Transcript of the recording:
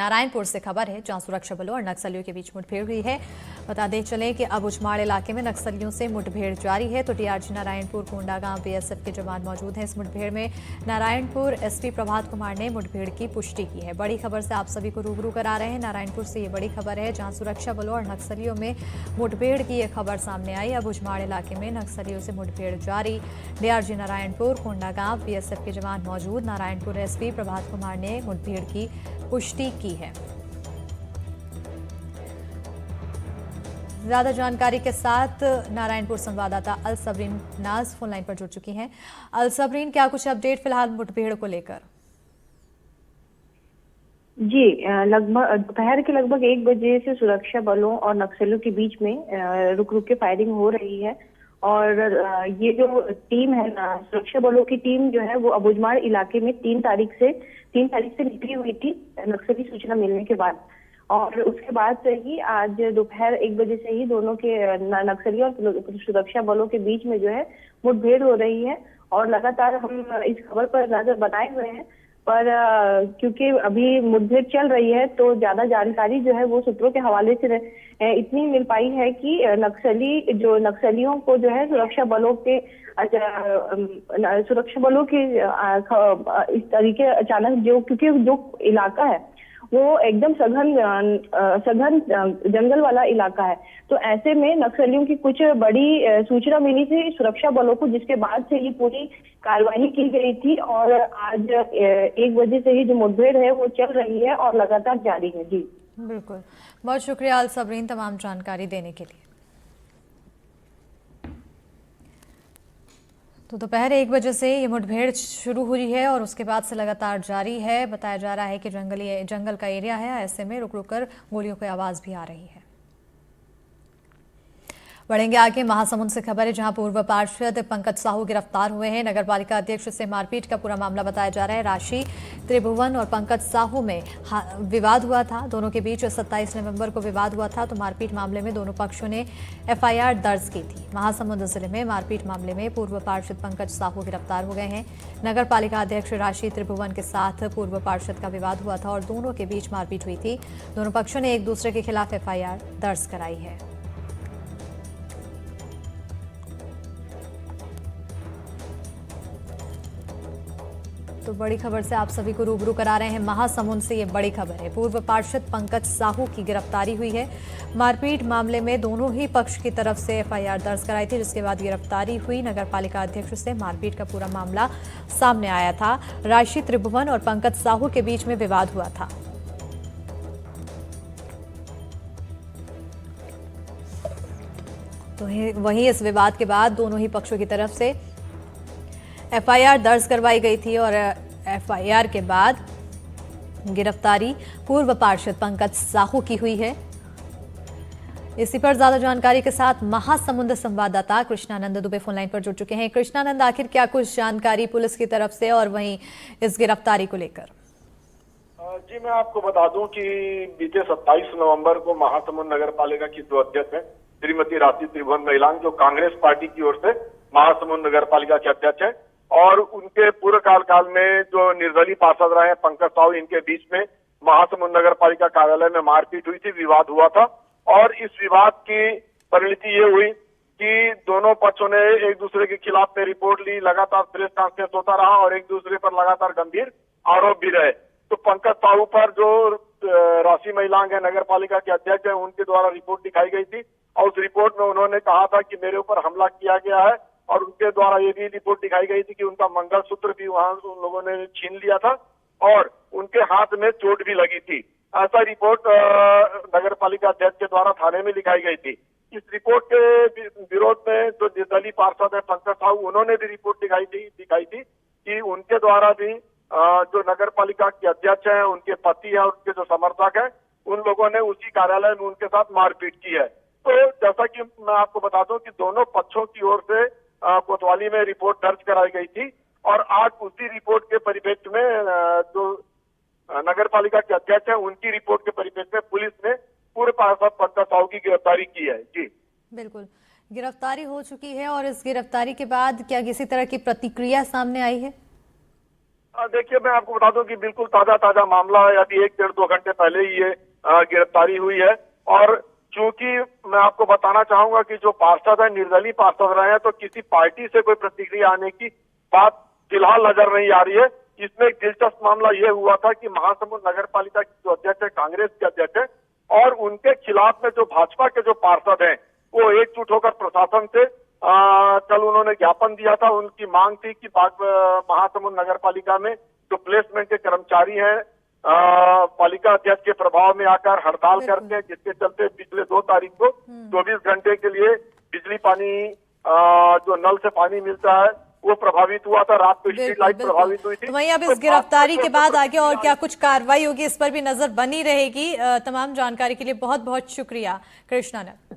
नारायणपुर से खबर है जहां सुरक्षा बलों और नक्सलियों के बीच मुठभेड़ हुई है। बता दें चलें कि अब उचमाड़ इलाके में नक्सलियों से मुठभेड़ जारी है। तो डीआरजी नारायणपुर कोंडागांव बीएसएफ के जवान मौजूद हैं। इस मुठभेड़ में नारायणपुर एसपी प्रभात कुमार ने मुठभेड़ की पुष्टि की है। बड़ी खबर से आप सभी को रूबरू करा रहे हैं। नारायणपुर से ये बड़ी खबर है जहां सुरक्षा बलों और नक्सलियों में मुठभेड़ की यह खबर सामने आई। अब उचमाड़ इलाके में नक्सलियों से मुठभेड़ जारी। डीआरजी नारायणपुर कोंडागांव बीएसएफ के जवान मौजूद। नारायणपुर एसपी प्रभात कुमार ने मुठभेड़ की पुष्टि की है। ज्यादा जानकारी के साथ नारायणपुर संवाददाता अलसबरीन नाज फोन लाइन पर जुड़ चुकी हैं। अलसबरीन, क्या कुछ अपडेट फिलहाल मुठभेड़ को लेकर? जी, लगभग दोपहर के लगभग 1 बजे से सुरक्षा बलों और नक्सलियों के बीच में रुक रुक के फायरिंग हो रही है। और ये जो टीम है ना, सुरक्षा बलों की टीम जो है वो अबुझमाड़ इलाके में 3 तारीख से निकली हुई थी नक्सली सूचना मिलने के बाद। और उसके बाद से ही आज दोपहर 1 बजे से ही दोनों के नक्सलियों और सुरक्षा बलों के बीच में जो है मुठभेड़ हो रही है। और लगातार हम इस खबर पर नजर बनाए हुए हैं, पर क्योंकि अभी मुठभेड़ चल रही है तो ज्यादा जानकारी जो है वो सूत्रों के हवाले से इतनी मिल पाई है कि नक्सलियों को जो है सुरक्षा बलों के इस तरीके अचानक क्योंकि जो इलाका है वो एकदम सघन जंगल वाला इलाका है, तो ऐसे में नक्सलियों की कुछ बड़ी सूचना मिली थी सुरक्षा बलों को, जिसके बाद से ये पूरी कार्रवाई की गई थी। और आज 1 बजे से ही जो मुठभेड़ है वो चल रही है और लगातार जारी है। जी बिल्कुल, बहुत शुक्रिया अलसबरीन तमाम जानकारी देने के लिए। तो दोपहर 1 बजे से ये मुठभेड़ शुरू हुई है और उसके बाद से लगातार जारी है। बताया जा रहा है कि जंगल का एरिया है, ऐसे में रुक रुक कर गोलियों की आवाज भी आ रही है। बढ़ेंगे आगे। महासमुंद से खबर है जहां पूर्व पार्षद पंकज साहू गिरफ्तार हुए हैं। नगर पालिका अध्यक्ष से मारपीट का पूरा मामला बताया जा रहा है। राशि त्रिभुवन और पंकज साहू में विवाद हुआ था, दोनों के बीच 27 नवंबर को विवाद हुआ था। तो मारपीट मामले में दोनों पक्षों ने एफआईआर दर्ज की थी। महासमुंद जिले में मारपीट मामले में पूर्व पार्षद पंकज साहू गिरफ्तार हो गए हैं। नगर पालिका अध्यक्ष राशि त्रिभुवन के साथ पूर्व पार्षद का विवाद हुआ था और दोनों के बीच मारपीट हुई थी। दोनों पक्षों ने एक दूसरे के खिलाफ एफआईआर दर्ज कराई है। तो बड़ी खबर से आप सभी को रूबरू करा रहे हैं। महासमुंद से ये बड़ी खबर है। पूर्व पार्षद पंकज साहू की गिरफ्तारी हुई है। मारपीट मामले में दोनों ही पक्ष की तरफ से एफआईआर दर्ज कराई थी, जिसके बाद गिरफ्तारी हुई। नगर पालिका अध्यक्ष से मारपीट का पूरा मामला सामने आया था। राशि त्रिभुवन और पंकज साहू के बीच में विवाद हुआ था। तो वहीं इस विवाद के बाद दोनों ही पक्षों की तरफ से एफआईआर दर्ज करवाई गई थी और एफआईआर के बाद गिरफ्तारी पूर्व पार्षद पंकज साहू की हुई है। इसी पर ज्यादा जानकारी के साथ महासमुंद संवाददाता कृष्णानंद दुबे फोन लाइन पर जुड़ चुके हैं। कृष्णानंद, आखिर क्या कुछ जानकारी पुलिस की तरफ से और वहीं इस गिरफ्तारी को लेकर? जी, मैं आपको बता दूं कि बीते 27 नवंबर को महासमुंद नगर पालिका की जो अध्यक्ष है श्रीमती राशि त्रिभुवन महिलांग, जो कांग्रेस पार्टी की ओर से महासमुंद नगर पालिका के अध्यक्ष है, और उनके पूर्व काल में जो निर्दलीय पार्षद रहे पंकज साहू, इनके बीच में महासमुंद नगर पालिका कार्यालय में मारपीट हुई थी, विवाद हुआ था। और इस विवाद की परिणति ये हुई कि दोनों पक्षों ने एक दूसरे के खिलाफ में रिपोर्ट ली, लगातार प्रेस कॉन्फ्रेंस होता रहा और एक दूसरे पर लगातार गंभीर आरोप भी रहे। तो पंकज साहू पर जो राशि महिलांग है, नगर पालिका के अध्यक्ष है, उनके द्वारा रिपोर्ट दिखाई गई थी और उस रिपोर्ट में उन्होंने कहा था कि मेरे ऊपर हमला किया गया है। और उनके द्वारा ये भी रिपोर्ट दिखाई गई थी कि उनका मंगलसूत्र भी वहां उन लोगों ने छीन लिया था और उनके हाथ में चोट भी लगी थी। ऐसा रिपोर्ट नगर पालिका अध्यक्ष के द्वारा थाने में लिखाई गई थी। इस रिपोर्ट के विरोध में जो निर्दलीय पार्षद है पंकज साहू, उन्होंने भी रिपोर्ट दिखाई थी कि उनके द्वारा भी जो नगर पालिका के अध्यक्ष है, उनके पति है, उनके जो समर्थक है, उन लोगों ने उसी कार्यालय में उनके साथ मारपीट की है। तो जैसा कि मैं आपको बता दूं कि दोनों पक्षों की ओर से कोतवाली में रिपोर्ट दर्ज कराई गई थी और आज उसी रिपोर्ट के परिप्रेक्ष्य में जो नगर पालिका के अध्यक्ष है, उनकी रिपोर्ट के परिप्रेक्ष्य में पुलिस ने पूर्व पार्षद पंकज साहू की गिरफ्तारी की है। जी बिल्कुल, गिरफ्तारी हो चुकी है और इस गिरफ्तारी के बाद क्या किसी तरह की प्रतिक्रिया सामने आई है? देखिए, मैं आपको बता दूं कि बिल्कुल ताजा मामला है। अभी 1-1.5-2 घंटे पहले ही ये गिरफ्तारी हुई है। और चूंकि मैं आपको बताना चाहूंगा कि जो पार्षद है निर्दलीय पार्षद रहे हैं, तो किसी पार्टी से कोई प्रतिक्रिया आने की बात फिलहाल नजर नहीं आ रही है। इसमें एक दिलचस्प मामला ये हुआ था कि महासमुंद नगर पालिका की जो अध्यक्ष है, कांग्रेस के अध्यक्ष है, और उनके खिलाफ में जो भाजपा के जो पार्षद हैं, वो एकजुट होकर प्रशासन से कल उन्होंने ज्ञापन दिया था। उनकी मांग थी कि महासमुंद नगर पालिका में जो प्लेसमेंट के कर्मचारी हैं, पालिका अध्यक्ष के प्रभाव में आकर हड़ताल करते हैं, जिसके चलते पिछले 2 तारीख को 24 घंटे के लिए बिजली पानी जो नल से पानी मिलता है वो प्रभावित हुआ था। रात को स्ट्रीट लाइट प्रभावित हुई थी। तो वहीं अब इस गिरफ्तारी के बाद आगे और क्या कुछ कार्रवाई होगी, इस पर भी नजर बनी रहेगी। तमाम जानकारी के लिए बहुत बहुत शुक्रिया कृष्णानंद।